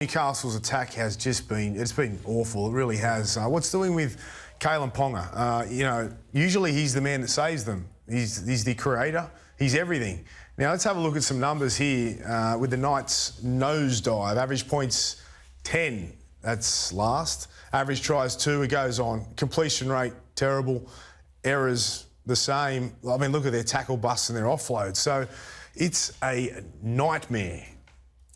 Newcastle's attack has just been—it's been awful. It really has. What's doing with Kalen Ponga? You know, usually he's the man that saves them. He's the creator. He's everything. Now let's have a look at some numbers here with the Knights nosedive. Average points 10. That's last. Average tries 2. It goes on. Completion rate terrible. Errors the same. I mean, look at their tackle busts and their offloads. So it's a nightmare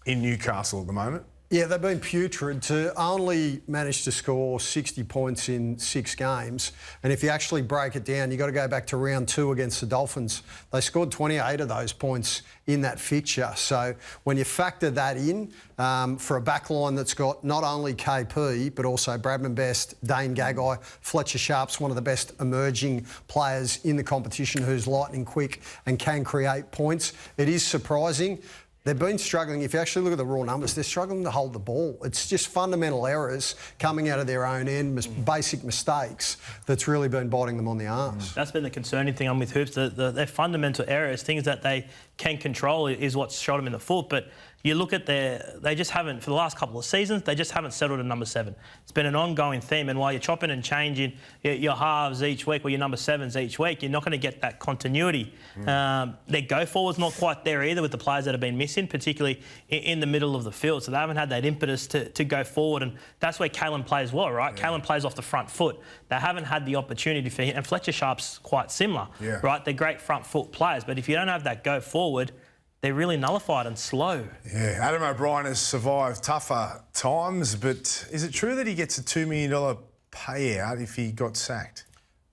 in Newcastle at the moment. Yeah, they've been putrid to only manage to score 60 points in 6 games. And if you actually break it down, you've got to go back to round 2 against the Dolphins. They scored 28 of those points in that fixture. So when you factor that in, for a backline that's got not only KP, but also Bradman Best, Dane Gagai, Fletcher Sharp's one of the best emerging players in the competition who's lightning quick and can create points. It is surprising. They've been struggling. If you actually look at the raw numbers, they're struggling to hold the ball. It's just fundamental errors coming out of their own end, basic mistakes, that's really been biting them on the arse. That's been the concerning thing with Hoops. Their fundamental errors, things that they can control, is what's shot them in the foot. But you look at they just haven't, for the last couple of seasons, they just haven't settled at number 7. It's been an ongoing theme, and while you're chopping and changing your halves each week or your number 7s each week, you're not going to get that continuity. Their go-forward's not quite there either with the players that have been missing, particularly in the middle of the field. So they haven't had that impetus to go forward, and that's where Kalen plays well, right? Yeah. Kalen plays off the front foot. They haven't had the opportunity for him, and Fletcher Sharp's quite similar, right? They're great front foot players, but if you don't have that go forward, they're really nullified and slow. Yeah, Adam O'Brien has survived tougher times, but is it true that he gets a $2 million payout if he got sacked?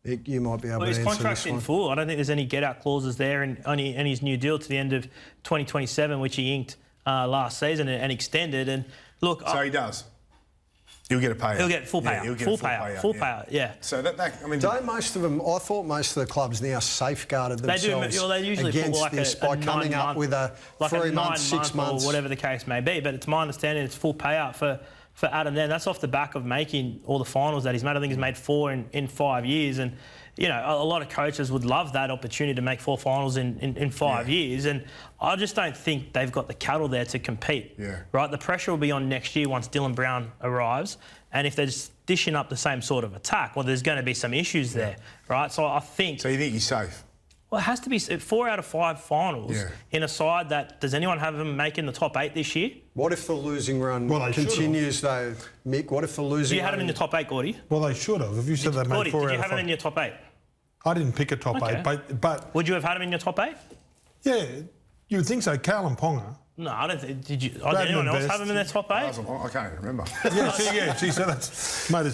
You might be able to answer this one. Well, his contract's in full. I don't think there's any get-out clauses there on his new deal to the end of 2027, which he inked last season and extended. And look, so he does. He'll get a payout. He'll get full payout. Yeah, he'll get full payout. Full payout. Yeah. So that I mean, don't most of them? I thought most of the clubs now safeguarded themselves they usually against like this by coming up with a 3 months, 6 months, or whatever the case may be. But it's my understanding it's full payout for Adam there. That's off the back of making all the finals that he's made. I think he's made 4 in 5 years, and you know, a lot of coaches would love that opportunity to make 4 finals in 5 years, and I just don't think they've got the cattle there to compete. Right, the pressure will be on next year once Dylan Brown arrives, and if they're just dishing up the same sort of attack, well, there's going to be some issues there, right? So I think. So you think he's safe? Well, it has to be 4 out of 5 finals in a side that, does anyone have them making the top 8 this year? What if the losing run continues though, Mick? What if the losing You had them in your top 8, Gordy? Well, they should have. If you said they made 4 out of 5. Did you have them in your top 8? I didn't pick a top 8, but... Would you have had them in your top 8? Yeah, you would think so. Kalen Ponga. No, I don't think... Did anyone else have them in their top 8? I can't even remember. She said that's... Mate,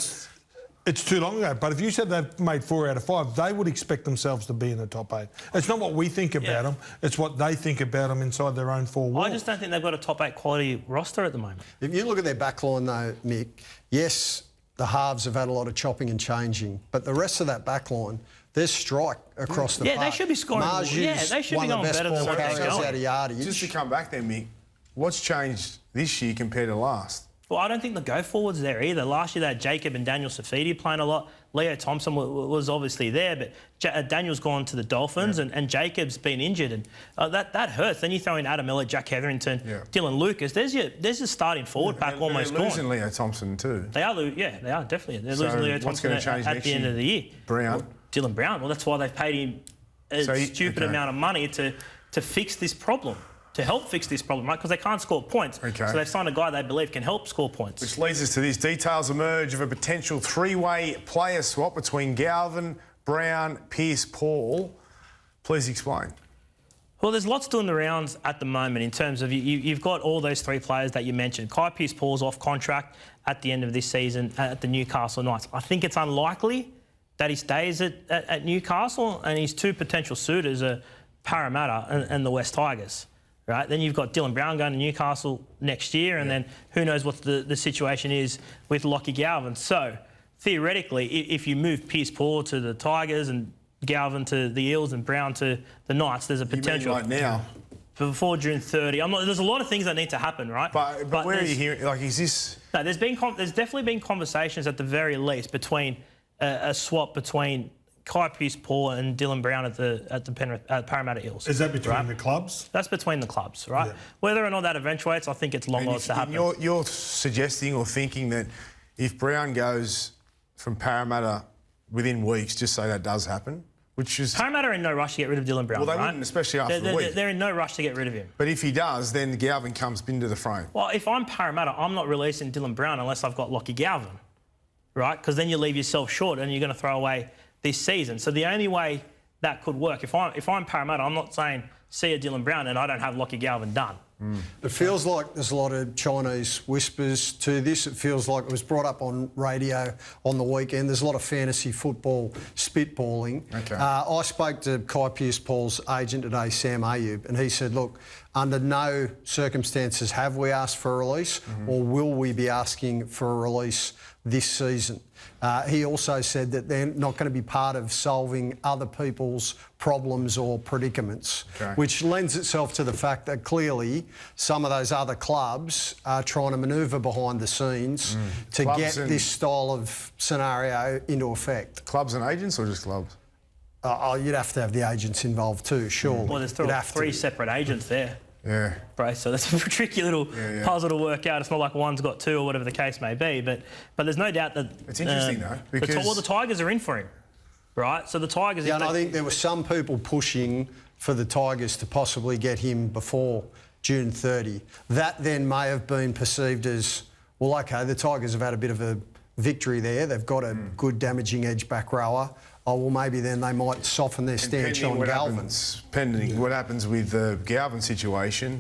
it's too long ago, but if you said they've made 4 out of 5, they would expect themselves to be in the top 8. It's not what we think about them, it's what they think about them inside their own 4 walls. I just don't think they've got a top 8 quality roster at the moment. If you look at their backline though, Mick, yes, the halves have had a lot of chopping and changing, but the rest of that backline, there's strike across the park. They should be scoring. They should be going better than what they're going. Out of yardage. Just to come back there, Mick, what's changed this year compared to last? Well, I don't think the go-forward's there either. Last year they had Jacob and Daniel Safidi playing a lot. Leo Thompson was obviously there, but Daniel's gone to the Dolphins and Jacob's been injured, and that hurts. Then you throw in Adam Elliott, Jack Hetherington, Dylan Lucas. There's your starting forward pack almost gone. They're losing Leo Thompson too. They are definitely. They're losing Leo Thompson at the end of the year. Brown. Dylan Brown. Well, that's why they've paid him a stupid amount of money to fix this problem. To help fix this problem, right? Because they can't score points. So they've signed a guy they believe can help score points. Which leads us to this. Details emerge of a potential 3-way player swap between Galvin, Brown, Pearce, Paul. Please explain. Well, there's lots doing the rounds at the moment in terms of you've got all those 3 players that you mentioned. Kai Pearce-Paul's off contract at the end of this season at the Newcastle Knights. I think it's unlikely that he stays at Newcastle, and his 2 potential suitors are Parramatta and the West Tigers. Right, then you've got Dylan Brown going to Newcastle next year, and then who knows what the situation is with Lockie Galvin. So, theoretically, if you move Pearce-Paul to the Tigers and Galvin to the Eels and Brown to the Knights, there's a potential... You mean right now? Before June 30. There's a lot of things that need to happen, right? But where are you hearing... Like, is this... No, there's definitely been conversations at the very least between a swap between Kai Pearce-Paul and Dylan Brown at the Parramatta Eels. Is that between right? the clubs? That's between the clubs, right? Yeah. Whether or not that eventuates, I think it's long odds to happen. You're suggesting or thinking that if Brown goes from Parramatta within weeks, just say that does happen, which is... Parramatta are in no rush to get rid of Dylan Brown, Well, they right? wouldn't, especially after the week. They're in no rush to get rid of him. But if he does, then Galvin comes into the frame. Well, if I'm Parramatta, I'm not releasing Dylan Brown unless I've got Lockie Galvin, right? Because then you leave yourself short and you're going to throw away this season. So the only way that could work, if I'm Parramatta, I'm not saying see a Dylan Brown and I don't have Lockie Galvin done. It feels like there's a lot of Chinese whispers to this. It feels like it was brought up on radio on the weekend. There's a lot of fantasy football spitballing. Okay. I spoke to Kai Pearce-Paul's agent today, Sam Ayub, and he said, look, under no circumstances have we asked for a release or will we be asking for a release this season. He also said that they're not going to be part of solving other people's problems or predicaments, which lends itself to the fact that clearly some of those other clubs are trying to manoeuvre behind the scenes to get this style of scenario into effect. Clubs and agents or just clubs? You'd have to have the agents involved too, sure. Well, there's three separate agents there. Yeah. Right, so that's a tricky little puzzle to work out. It's not like one's got two or whatever the case may be, but there's no doubt that... It's interesting though, because... the Tigers are in for him, right? So the Tigers... Yeah, and I think there were some people pushing for the Tigers to possibly get him before June 30. That then may have been perceived as, well, OK, the Tigers have had a bit of a victory there. They've got a good damaging edge back rower. Oh, well, maybe then they might soften their stance on Galvin. Pending what happens with the Galvin situation,